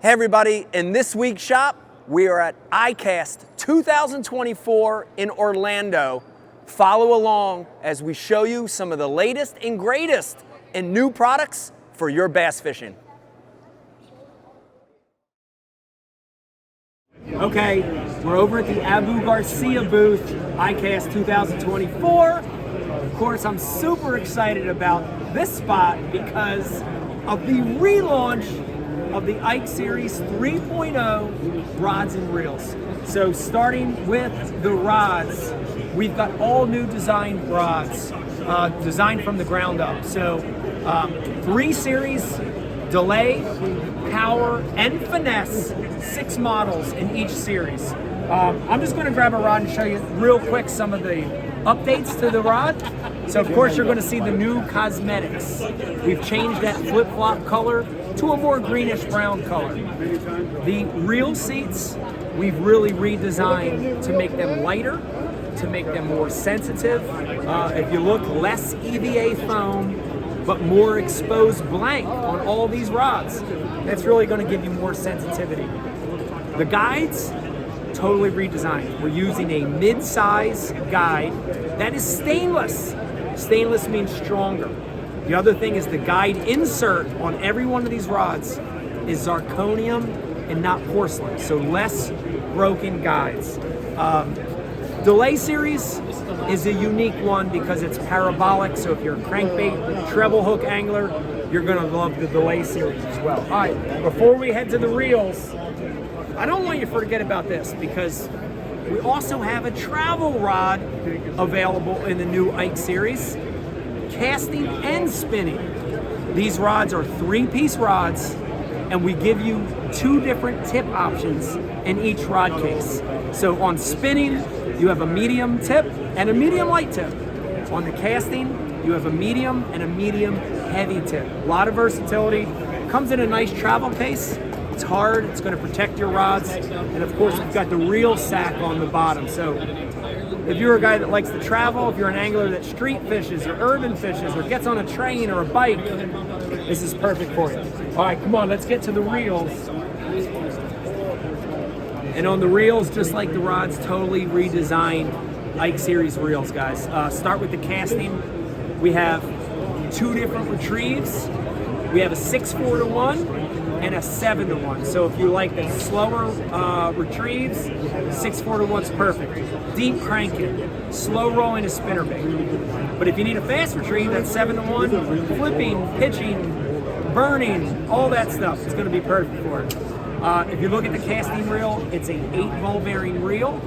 Hey everybody, in this week's shop, we are at ICAST 2024 in Orlando. Follow along as we show you some of the latest and greatest in new products for your bass fishing. Okay, we're over at the Abu Garcia booth, ICAST 2024. Of course, I'm super excited about this spot because of the relaunch of the Ike Series 3.0 rods and reels. So starting with the rods, we've got all new design rods, designed from the ground up. So 3 series, delay, power, and finesse, 6 models in each series. I'm just gonna grab a rod and show you real quick some of the updates to the rod. So of course you're gonna see the new cosmetics. We've changed that flip-flop color to a more greenish brown color. The reel seats, we've really redesigned to make them lighter, to make them more sensitive. If you look, less EVA foam, but more exposed blank on all these rods. That's really gonna give you more sensitivity. The guides, totally redesigned. We're using a mid-size guide that is stainless. Stainless means stronger. The other thing is the guide insert on every one of these rods is zirconium and not porcelain, so less broken guides. Delay series is a unique one because it's parabolic, so if you're a crankbait, treble hook angler, you're gonna love the delay series as well. All right, before we head to the reels, I don't want you to forget about this because we also have a travel rod available in the new Ike series, casting and spinning. These rods are 3-piece rods, and we give you 2 different tip options in each rod case. So on spinning, you have a medium tip and a medium light tip. On the casting, you have a medium and a medium heavy tip. A lot of versatility. Comes in a nice travel case. It's hard, it's gonna protect your rods. And of course, we've got the reel sack on the bottom. So if you're a guy that likes to travel, if you're an angler that street fishes or urban fishes or gets on a train or a bike, this is perfect for you. All right, come on, let's get to the reels. And on the reels, just like the rods, totally redesigned Ike Series reels, guys. Start with the casting. We have 2 different retrieves. We have a 6-4-1 and a 7-1. So if you like the slower retrieves, 6-4-1's perfect. Deep cranking, slow rolling a spinnerbait. But if you need a fast retrieve, that's 7-1, flipping, pitching, burning, all that stuff is gonna be perfect for it. If you look at the casting reel, it's a 8 ball bearing reel.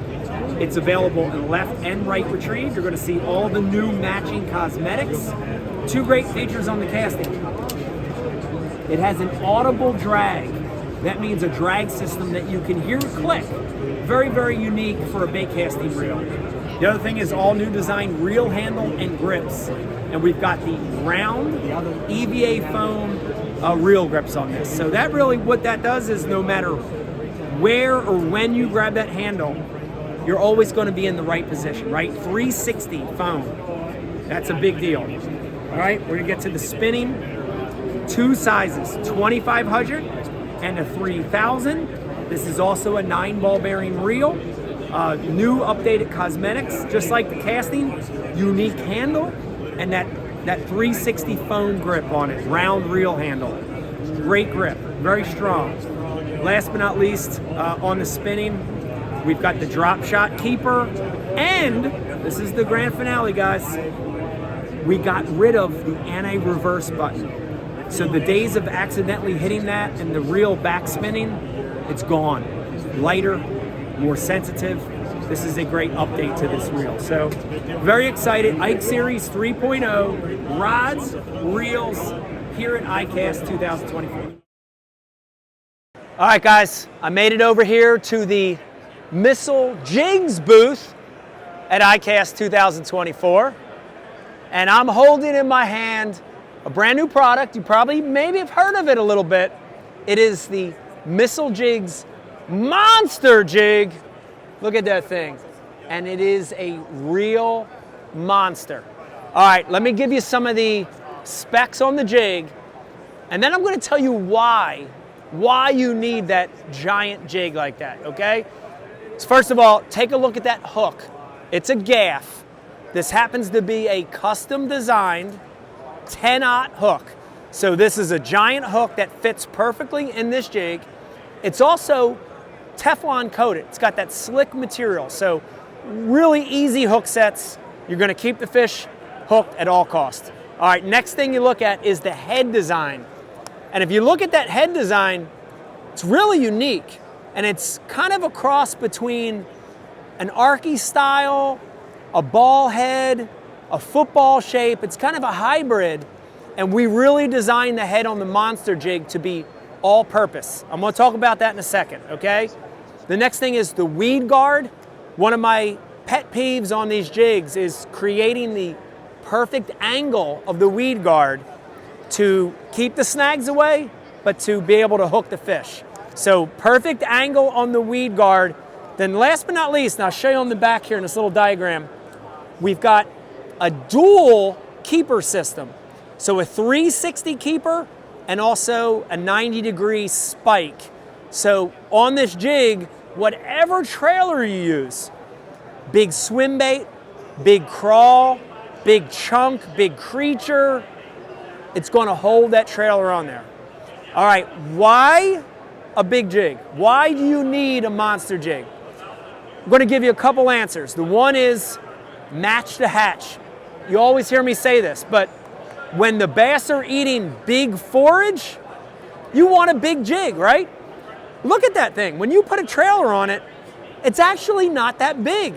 It's available in left and right retrieve. You're gonna see all the new matching cosmetics. 2 great features on the casting. It has an audible drag. That means a drag system that you can hear click. Very, very unique for a bait casting reel. The other thing is all new design reel handle and grips. And we've got the round EVA foam reel grips on this. So that really, what that does is no matter where or when you grab that handle, you're always going to be in the right position, right? 360 foam. That's a big deal. All right, we're gonna get to the spinning. 2 sizes, 2500 and a 3000. This is also a 9 ball bearing reel. New updated cosmetics, just like the casting, unique handle, and that 360 foam grip on it, round reel handle. Great grip, very strong. Last but not least, on the spinning, we've got the drop shot keeper, and this is the grand finale, guys. We got rid of the anti-reverse button. So the days of accidentally hitting that and the reel back spinning, it's gone. Lighter, more sensitive. This is a great update to this reel. So very excited. Ike Series 3.0, rods, reels, here at ICAST 2024. All right, guys, I made it over here to the Missile Jigs booth at ICAST 2024. And I'm holding in my hand a brand new product. You probably maybe have heard of it a little bit. It is the Missile Jigs Monster Jig. Look at that thing. And it is a real monster. All right, let me give you some of the specs on the jig, and then I'm going to tell you why why you need that giant jig like that, okay? So first of all, take a look at that hook. It's a gaff. This happens to be a custom designed 10-aught hook. So this is a giant hook that fits perfectly in this jig. It's also Teflon coated. It's got that slick material. So really easy hook sets. You're gonna keep the fish hooked at all costs. All right, next thing you look at is the head design. And if you look at that head design, it's really unique. And it's kind of a cross between an Arky style, a ball head, a football shape. It's kind of a hybrid. And we really designed the head on the monster jig to be all purpose. I'm gonna talk about that in a second, okay? The next thing is the weed guard. One of my pet peeves on these jigs is creating the perfect angle of the weed guard to keep the snags away, but to be able to hook the fish. So perfect angle on the weed guard. Then last but not least, and I'll show you on the back here in this little diagram, we've got a dual keeper system. So a 360 keeper and also a 90-degree spike. So on this jig, whatever trailer you use, big swim bait, big crawl, big chunk, big creature, it's gonna hold that trailer on there. All right, why a big jig? Why do you need a monster jig? I'm gonna give you a couple answers. The one is match the hatch. You always hear me say this, but when the bass are eating big forage, you want a big jig, right? Look at that thing. When you put a trailer on it, it's actually not that big.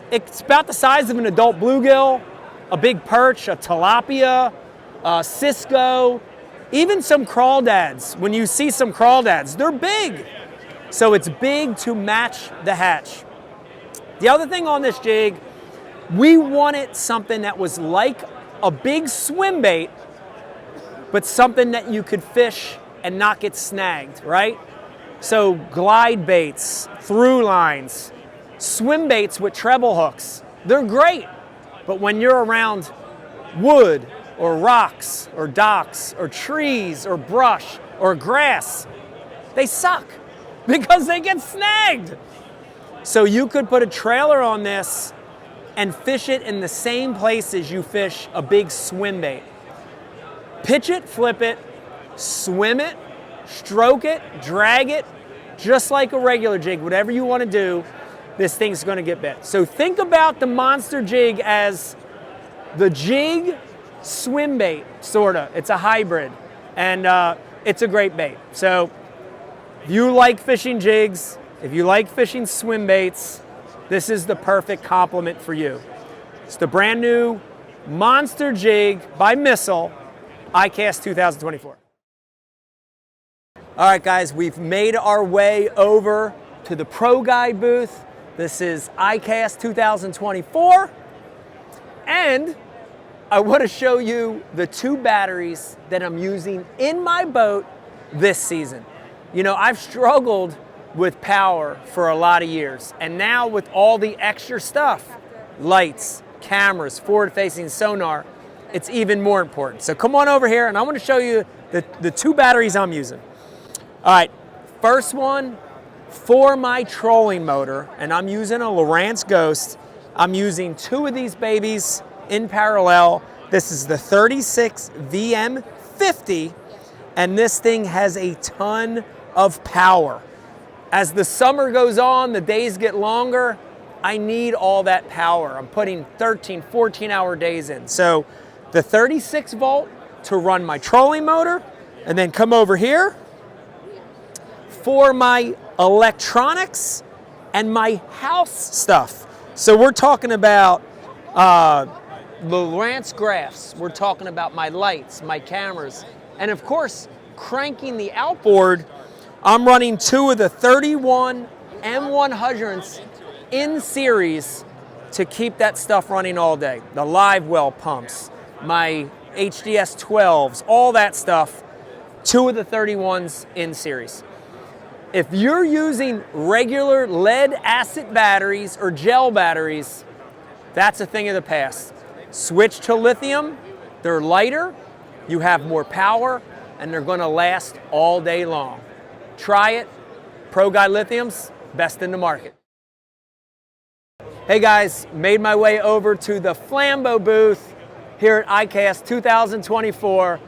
It's about the size of an adult bluegill, a big perch, a tilapia, a Cisco, even some crawdads. When you see some crawdads, they're big. So it's big to match the hatch. The other thing on this jig, we wanted something that was like a big swim bait, but something that you could fish and not get snagged, right? So glide baits, through lines, swim baits with treble hooks, they're great. But when you're around wood or rocks or docks or trees or brush or grass, they suck because they get snagged. So you could put a trailer on this and fish it in the same places you fish a big swim bait. Pitch it, flip it, swim it, stroke it, drag it, just like a regular jig. Whatever you want to do, this thing's going to get bit. So think about the monster jig as the jig swim bait, sorta. It's a hybrid, and it's a great bait. So if you like fishing jigs, if you like fishing swim baits, this is the perfect complement for you. It's the brand new monster jig by Missile, ICAST 2024. All right, guys, we've made our way over to the Pro Guide booth. This is ICAST 2024, and I want to show you the 2 batteries that I'm using in my boat this season. You know, I've struggled with power for a lot of years, and now with all the extra stuff, lights, cameras, forward-facing sonar, it's even more important. So come on over here, and I want to show you the 2 batteries I'm using. All right, first one for my trolling motor, and I'm using a Lowrance Ghost. I'm using 2 of these babies in parallel. This is the 36 VM50, and this thing has a ton of power. As the summer goes on, the days get longer, I need all that power. I'm putting 13, 14-hour days in. So the 36 volt to run my trolling motor, and then come over here for my electronics and my house stuff. So we're talking about Lowrance graphs, we're talking about my lights, my cameras, and of course, cranking the outboard. I'm running 2 of the 31 M100s in series to keep that stuff running all day. The live well pumps, my HDS 12s, all that stuff, 2 of the 31s in series. If you're using regular lead acid batteries or gel batteries, that's a thing of the past. Switch to lithium, they're lighter, you have more power, and they're gonna last all day long. Try it. Pro Guide Lithium's best in the market. Hey guys, made my way over to the Flambeau booth here at ICAST 2024,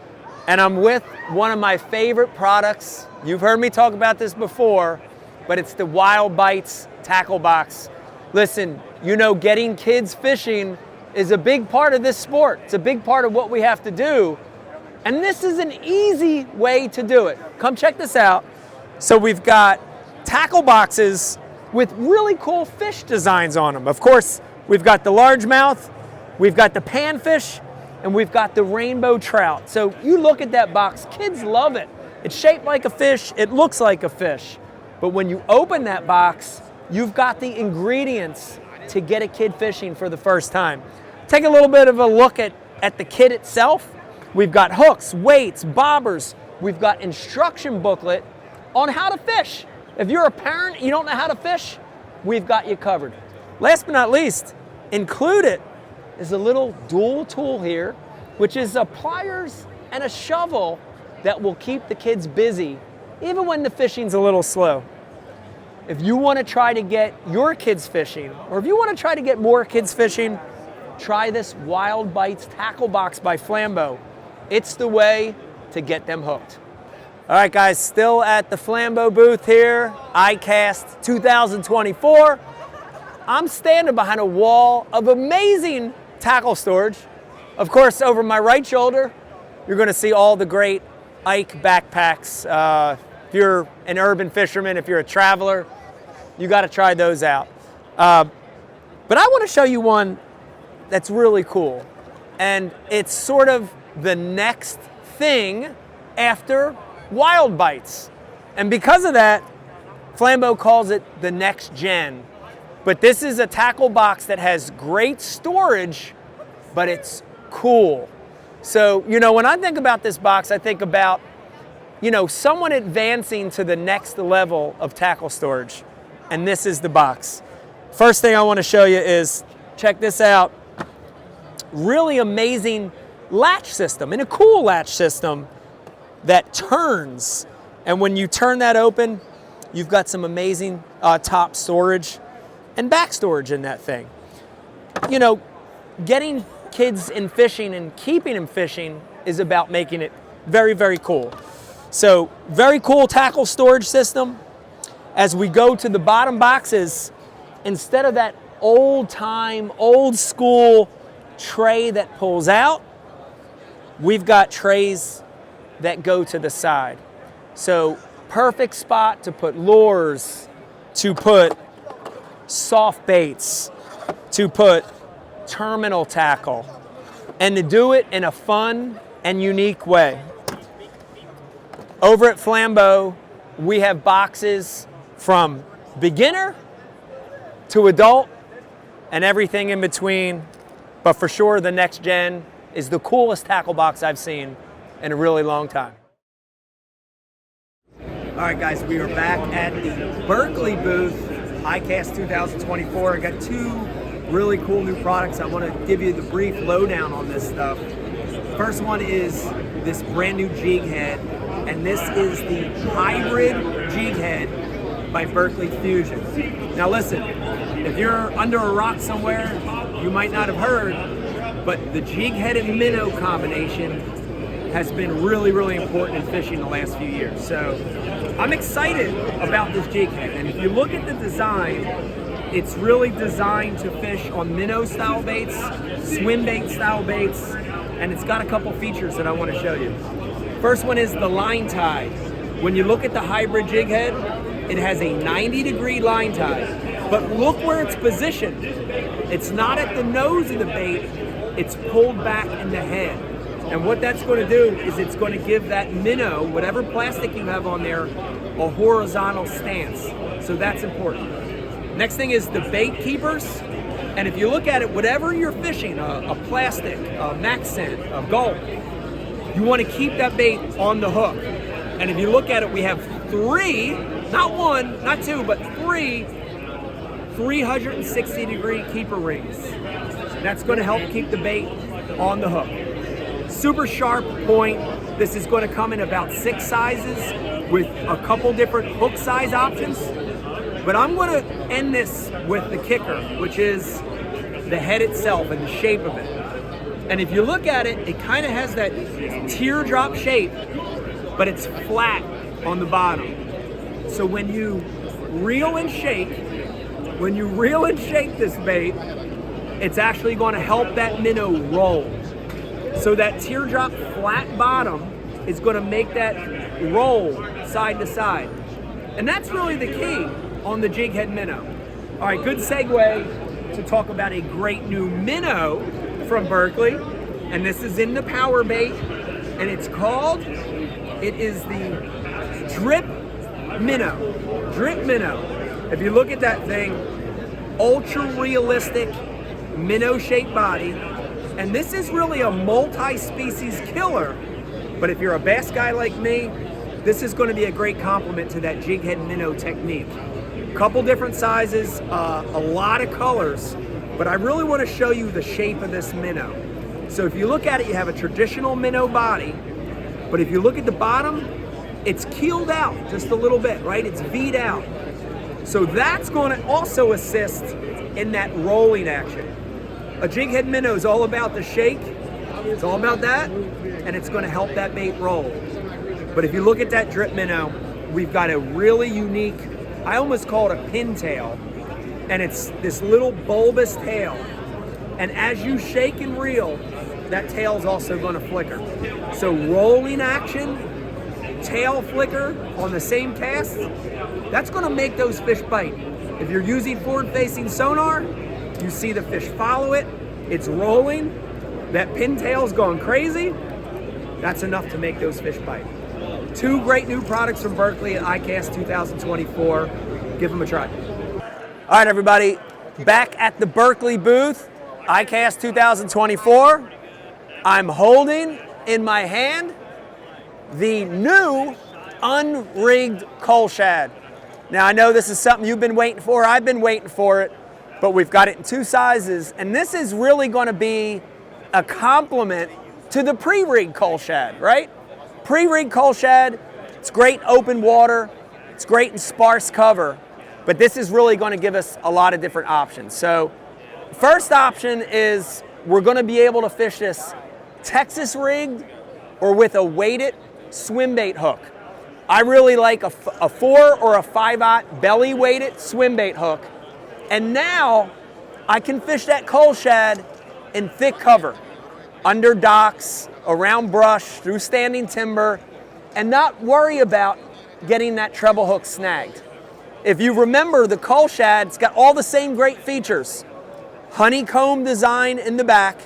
and I'm with one of my favorite products. You've heard me talk about this before, but it's the Wild Bites tackle box. Listen, you know, getting kids fishing is a big part of this sport. It's a big part of what we have to do, and this is an easy way to do it. Come check this out. So we've got tackle boxes with really cool fish designs on them. Of course, we've got the largemouth, we've got the panfish, and we've got the rainbow trout. So you look at that box, kids love it. It's shaped like a fish, it looks like a fish. But when you open that box, you've got the ingredients to get a kid fishing for the first time. Take a little bit of a look at the kit itself. We've got hooks, weights, bobbers. We've got instruction booklet on how to fish. If you're a parent and you don't know how to fish, we've got you covered. Last but not least, included is a little dual tool here, which is a pliers and a shovel that will keep the kids busy, even when the fishing's a little slow. If you want to try to get your kids fishing, or if you want to try to get more kids fishing, try this Wild Bites tackle box by Flambeau. It's the way to get them hooked. All right, guys, still at the Flambeau booth here, ICAST 2024. I'm standing behind a wall of amazing tackle storage. Of course, over my right shoulder, you're gonna see all the great Ike backpacks. If you're an urban fisherman, if you're a traveler, you gotta try those out. But I wanna show you one that's really cool. And it's sort of the next thing after Wild Bites. And because of that, Flambeau calls it the Next Gen. But this is a tackle box that has great storage, but it's cool. So, you know, when I think about this box, I think about, you know, someone advancing to the next level of tackle storage. And this is the box. First thing I want to show you is, check this out. Really amazing latch system, and a cool latch system that turns. And when you turn that open, you've got some amazing top storage and back storage in that thing. You know, getting kids in fishing and keeping them fishing is about making it very, very cool. So, very cool tackle storage system. As we go to the bottom boxes, instead of that old time, old school tray that pulls out, we've got trays that go to the side. So perfect spot to put lures, to put soft baits, to put terminal tackle, and to do it in a fun and unique way. Over at Flambeau, we have boxes from beginner to adult and everything in between, but for sure the Next Gen is the coolest tackle box I've seen in a really long time. All right, guys, we are back at the Berkeley booth, ICAST 2024. I got two really cool new products. I want to give you the brief lowdown on this stuff. First one is this brand new jig head, and this is the hybrid jig head by Berkeley Fusion. Now listen, if you're under a rock somewhere, you might not have heard, but the jig head and minnow combination has been really, really important in fishing the last few years. So I'm excited about this jig head. And if you look at the design, it's really designed to fish on minnow style baits, swim bait style baits, and it's got a couple features that I want to show you. First one is the line tie. When you look at the hybrid jig head, it has a 90-degree line tie. But look where it's positioned. It's not at the nose of the bait, it's pulled back in the head. And what that's going to do is it's going to give that minnow, whatever plastic you have on there, a horizontal stance. So that's important. Next thing is the bait keepers. And if you look at it, whatever you're fishing, a plastic, a Maxent, a gulp, you want to keep that bait on the hook. And if you look at it, we have three, not one, not two, but three 360-degree keeper rings. That's going to help keep the bait on the hook. Super sharp point, This is going to come in about 6 sizes with a couple different hook size options. But I'm going to end this with the kicker, which is the head itself and the shape of it. And if you look at it, it kind of has that teardrop shape, but it's flat on the bottom. So when you reel and shake this bait, it's actually going to help that minnow roll. So that teardrop flat bottom is going to make that roll side to side. And that's really the key on the jig head minnow. All right, good segue to talk about a great new minnow from Berkeley. And this is in the power bait, and it is the Drip Minnow. Drip Minnow. If you look at that thing, ultra realistic minnow-shaped body, and this is really a multi-species killer. But if you're a bass guy like me, this is going to be a great complement to that jig head minnow technique. Couple different sizes, a lot of colors, but I really want to show you the shape of this minnow. So if you look at it, you have a traditional minnow body, but if you look at the bottom, it's keeled out just a little bit, right? It's V'd out. So that's going to also assist in that rolling action. A jig head minnow is all about the shake, it's all about that, and it's going to help that bait roll. But if you look at that drip minnow, we've got a really unique, I almost call it a pintail, and it's this little bulbous tail. And as you shake and reel, that tail's also going to flicker. So rolling action, tail flicker on the same cast, that's going to make those fish bite. If you're using forward-facing sonar, you see the fish follow it, it's rolling, that pintail's going crazy, that's enough to make those fish bite. 2 great new products from Berkeley at ICAST 2024. Give them a try. All right, everybody, back at the Berkeley booth, ICAST 2024. I'm holding in my hand the new unrigged K Shad. Now, I know this is something you've been waiting for. I've been waiting for it, but we've got it in 2 sizes, and this is really going to be a complement to the pre-rigged K Shad, right? Pre-rigged K Shad, it's great open water, it's great in sparse cover, but this is really going to give us a lot of different options. So, first option is we're going to be able to fish this Texas rigged or with a weighted swim bait hook. I really like a 4 or a 5/0 belly weighted swim bait hook. And now I can fish that K Shad in thick cover, under docks, around brush, through standing timber, and not worry about getting that treble hook snagged. If you remember, the K Shad's got all the same great features. Honeycomb design in the back,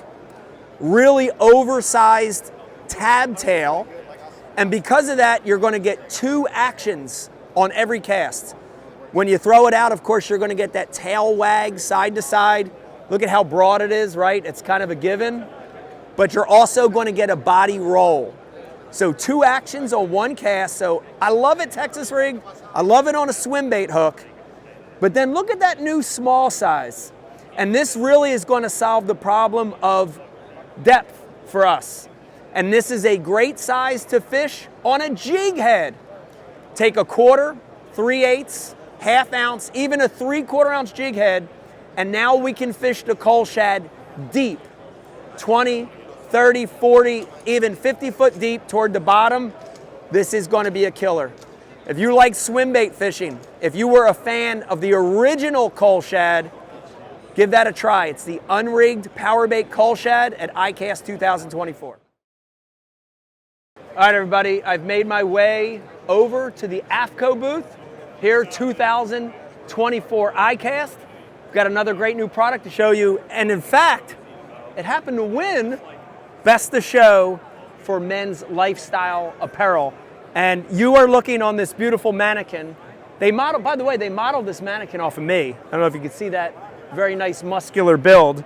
really oversized tab tail, and because of that, you're going to get 2 actions on every cast. When you throw it out, of course, you're going to get that tail wag side to side. Look at how broad it is, right? It's kind of a given. But you're also going to get a body roll. So 2 actions on 1 cast. So I love it Texas rig. I love it on a swim bait hook. But then look at that new small size. And this really is going to solve the problem of depth for us. And this is a great size to fish on a jig head. Take a 1/4, 3/8, 1/2 ounce, even a 3/4 ounce jig head, and now we can fish the K Shad deep, 20, 30, 40, even 50 foot deep toward the bottom. This is going to be a killer. If you like swim bait fishing, if you were a fan of the original K Shad, give that a try. It's the unrigged power bait K Shad at ICAST 2024. All right, everybody, I've made my way over to the AFTCO booth here, 2024 ICAST. We've got another great new product to show you, and in fact, it happened to win Best of Show for men's lifestyle apparel. And you are looking on this beautiful mannequin. They modeled, by the way, they modeled this mannequin off of me. I don't know if you can see that very nice muscular build.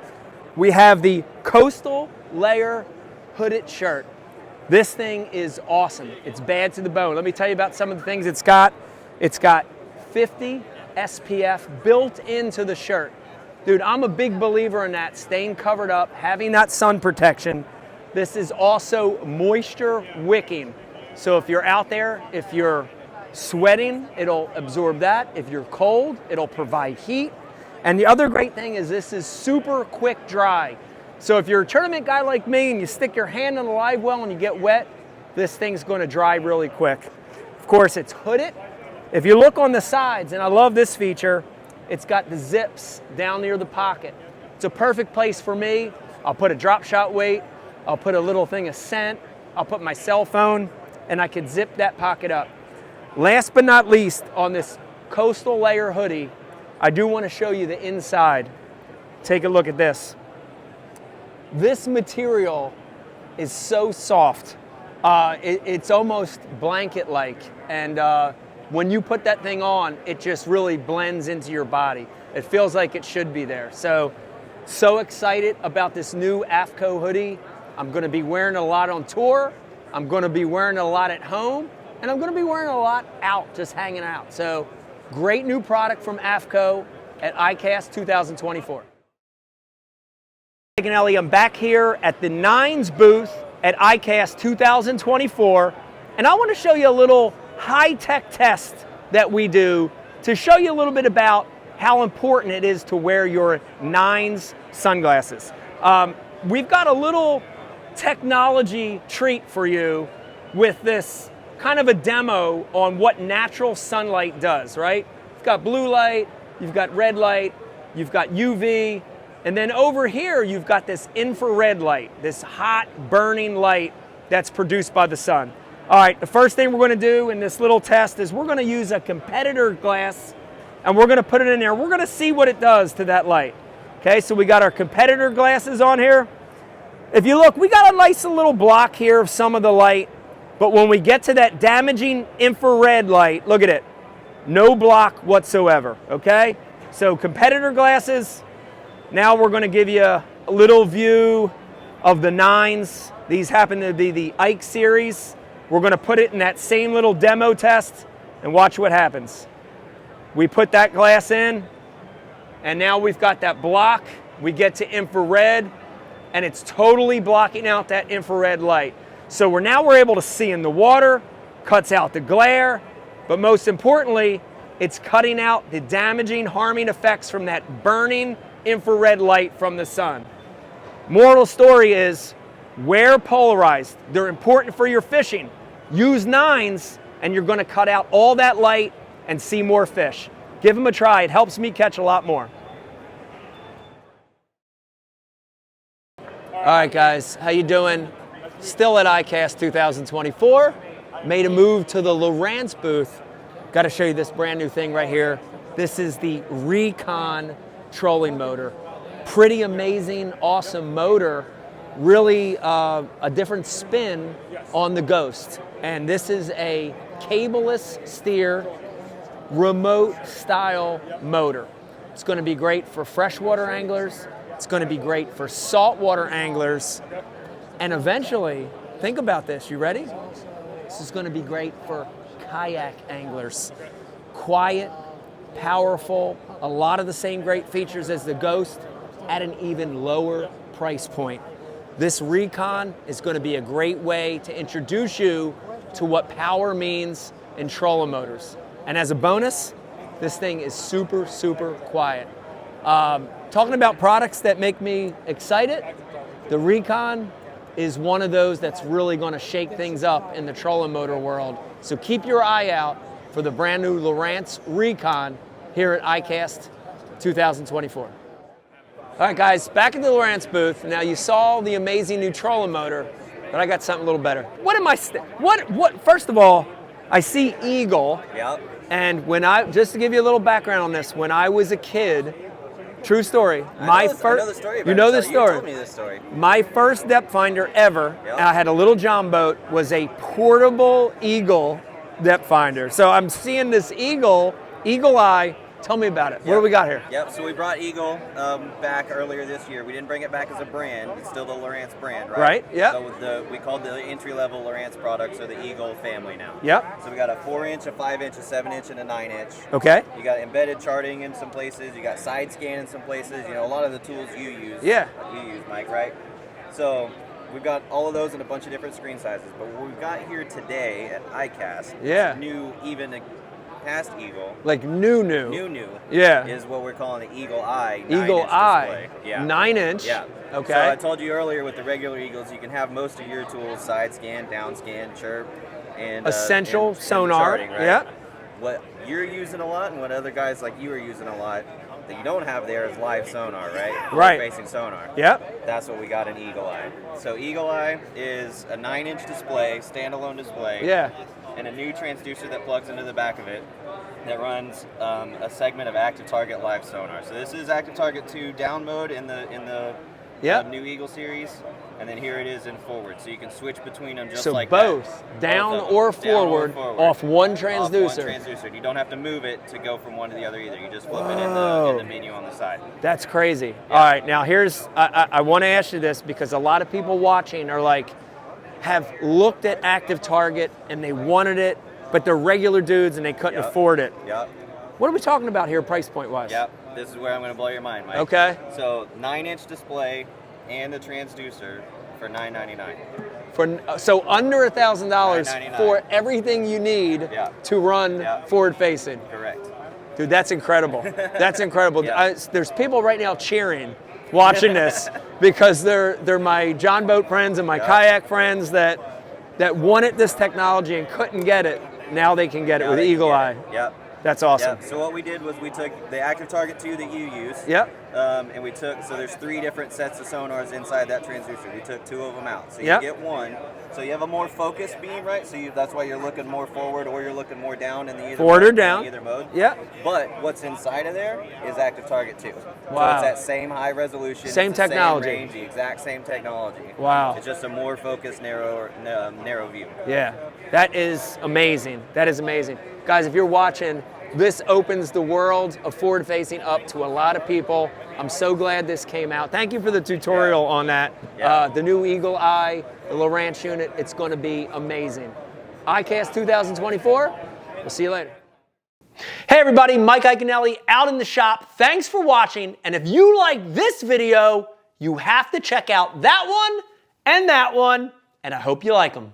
We have the Coastal Layer hooded shirt. This thing is awesome. It's bad to the bone. Let me tell you about some of the things it's got. It's got 50 SPF built into the shirt. Dude, I'm a big believer in that, staying covered up, having that sun protection. This is also moisture wicking. So if you're out there, if you're sweating, it'll absorb that. If you're cold, it'll provide heat. And the other great thing is this is super quick dry. So if you're a tournament guy like me and you stick your hand in the live well and you get wet, this thing's going to dry really quick. Of course, it's hooded. If you look on the sides, and I love this feature, it's got the zips down near the pocket. It's a perfect place for me. I'll put a drop shot weight, I'll put a little thing of scent, I'll put my cell phone, and I can zip that pocket up. Last but not least, on this coastal layer hoodie, I do want to show you the inside. Take a look at this. This material is so soft. It's almost blanket-like, and when you put that thing on, it just really blends into your body. It feels like it should be there. So excited about this new AFTCO hoodie. I'm going to be wearing it a lot on tour. I'm going to be wearing it a lot at home, and I'm going to be wearing it a lot out, just hanging out. So great new product from AFTCO at ICAST 2024. Iaconelli, I'm back here at the Nines booth at ICAST 2024, and I want to show you a little high-tech test that we do to show you a little bit about how important it is to wear your Nines sunglasses. We've got a little technology treat for you with this kind of a demo on what natural sunlight does, right? You've got blue light, you've got red light, you've got UV, and then over here you've got this infrared light, this hot burning light that's produced by the sun. All right, the first thing we're going to do in this little test is we're going to use a competitor glass and we're going to put it in there. We're going to see what it does to that light. Okay, so we got our competitor glasses on here. If you look, we got a nice little block here of some of the light, but when we get to that damaging infrared light, look at it, no block whatsoever, okay? So competitor glasses, now we're going to give you a little view of the Nines. These happen to be the Ike series. We're going to put it in that same little demo test and watch what happens. We put that glass in, and now we've got that block. We get to infrared, and it's totally blocking out that infrared light. So we're able to see in the water, cuts out the glare, but most importantly, it's cutting out the damaging, harming effects from that burning infrared light from the sun. Moral story is, wear polarized. They're important for your fishing. Use Nines, and you're going to cut out all that light and see more fish. Give them a try. It helps me catch a lot more. All right, guys, how you doing? Still at ICAST 2024. Made a move to the Lowrance booth. Got to show you this brand new thing right here. This is the Recon trolling motor. Pretty amazing, awesome motor. Really a different spin on the Ghost. And this is a cableless steer, remote style motor. It's going to be great for freshwater anglers. It's going to be great for saltwater anglers. And eventually, think about this, you ready? This is going to be great for kayak anglers. Quiet, powerful, a lot of the same great features as the Ghost at an even lower price point. This Recon is going to be a great way to introduce you to what power means in trolling motors. And as a bonus, this thing is super, super quiet. Talking about products that make me excited, the Recon is one of those that's really going to shake things up in the trolling motor world. So keep your eye out for the brand new Lowrance Recon here at ICAST 2024. All right, guys, back in the Lowrance booth. Now, you saw the amazing new trolling motor, but I got something a little better. What am I? First of all, I see Eagle. Yep. And just to give you a little background on this, when I was a kid, true story. I know the story. You know the story. You told me this story. My first depth finder ever, Yep. and I had a little John boat, was a portable Eagle depth finder. So I'm seeing this Eagle Eye. Tell me about it. What do we got here? Yep, so we brought Eagle back earlier this year. We didn't bring it back as a brand. It's still the Lowrance brand, right? Right, yep. So we called the entry-level Lowrance products, so the Eagle family now. Yep. So we got a 4-inch, a 5-inch, a 7-inch, and a 9-inch. Okay. You got embedded charting in some places. You got side scan in some places. You know, a lot of the tools you use. Yeah. You use, Mike, right? So we've got all of those in a bunch of different screen sizes. But what we've got here today at ICAST, Yeah. new, even past Eagle. Like new. New. Yeah. Is what we're calling the Eagle Eye. Eagle 9-inch Eye. display. Yeah. 9-inch. Yeah. Okay. So I told you earlier with the regular Eagles, you can have most of your tools side scan, down scan, chirp, and essential and sonar. charting, right? Yeah. What you're using a lot, and what other guys like you are using a lot, that you don't have there is live sonar, right? Right. Facing sonar. Yep. That's what we got in Eagle Eye. So Eagle Eye is a 9-inch display, standalone display. Yeah. And a new transducer that plugs into the back of it that runs a segment of active target live sonar. So this is active target 2 down mode in the Yep. new Eagle series, and then here it is in forward. So you can switch between them just So like both that. down Both of or them, down forward, off one transducer. Off one transducer. You don't have to move it to go from one to the other either. You just flip it in the menu on the side. That's crazy. Yeah. All right, now here's, I want to ask you this because a lot of people watching are like, have looked at active target and they wanted it, but they're regular dudes and they couldn't afford it. Yep. What are we talking about here price point wise? Yep. This is where I'm going to blow your mind, Mike. Okay. So 9-inch display and the transducer for $999. So under $1,000 $999. for everything you need to run forward facing. Correct. Dude, that's incredible. That's incredible. Yeah. There's people right now cheering, watching this because they're my John boat friends and my kayak friends that wanted this technology and couldn't get it. Now they can get it with Eagle Eye. Yep. That's awesome. Yep. So what we did was we took the active target 2 that you use. Yep. And we took, so there's 3 different sets of sonars inside that transducer. We took 2 of them out. So you Yep. get one. So you have a more focused beam, right? So that's why you're looking more forward or you're looking more down in the either forward mode, or down. either mode. Yep. But what's inside of there is active target 2. Wow. So it's that same high resolution. Same it's the technology. Same range, the exact same technology. Wow. It's just a more focused, narrow view. Yeah. That is amazing. That is amazing. Guys, if you're watching, this opens the world of forward facing up to a lot of people. I'm so glad this came out. Thank you for the tutorial on that. Yeah. The new Eagle Eye, the Lowrance unit, it's going to be amazing. ICAST 2024, we'll see you later. Hey everybody, Mike Iaconelli out in the shop. Thanks for watching. And if you like this video, you have to check out that one, and I hope you like them.